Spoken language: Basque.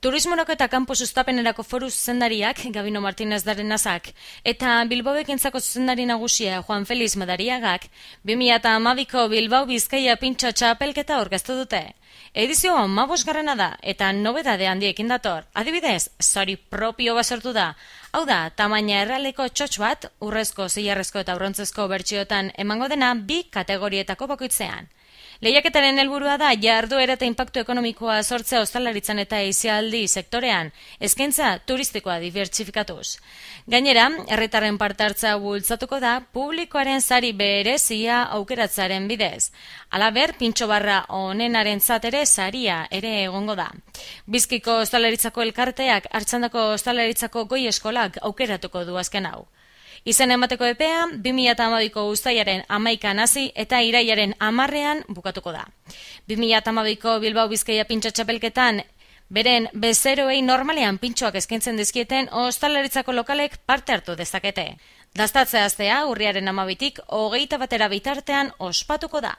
Turismorako eta kanpo sustapenerako foru zuzendariak Gabino Martinez Darenazak eta Bilbaoekentzako zuzendari nagusia Juan Feliz Madariagak 2012ko Bilbao Bizkaia pintxo txapelketa aurkeztu dute. Edizioa 15. da eta nobedade handiekin dator. Adibidez, sari propio bat sortu da. Hau da, tamaina errealeko txotx bat, urrezko, zilarrezko eta brontzezko bertsiotan emango dena 2 kategorietako bakoitzean. Lehiaketaren helburua da jarduera eta inpaktu ekonomikoa sortzea ostalaritzan eta aisialdi sektorean, eskaintza turistikoa dibertsifikatuz. Gainera, herritarren parte hartzea bultzatuko da publikoaren sari berezia aukeratzearen bidez. Halaber, pintxo barra honenarentzat ere saria ere egongo da. Bizkaiko ostalaritzako elkarteak hartzandako ostalaritzako goi eskolak aukeratuko du azken hau. Izen emateko epea 2012ko uztailaren 11an hasi eta irailaren 10ean bukatuko da. 2012ko Bilbao Bizkaia pintxo txapelketan beren bezeroei normalean pintxoak eskaintzen dizkieten ostalaritzako lokalek parte hartu dezakete. Dastatze astea urriaren 12tik 21 bitartean ospatuko da.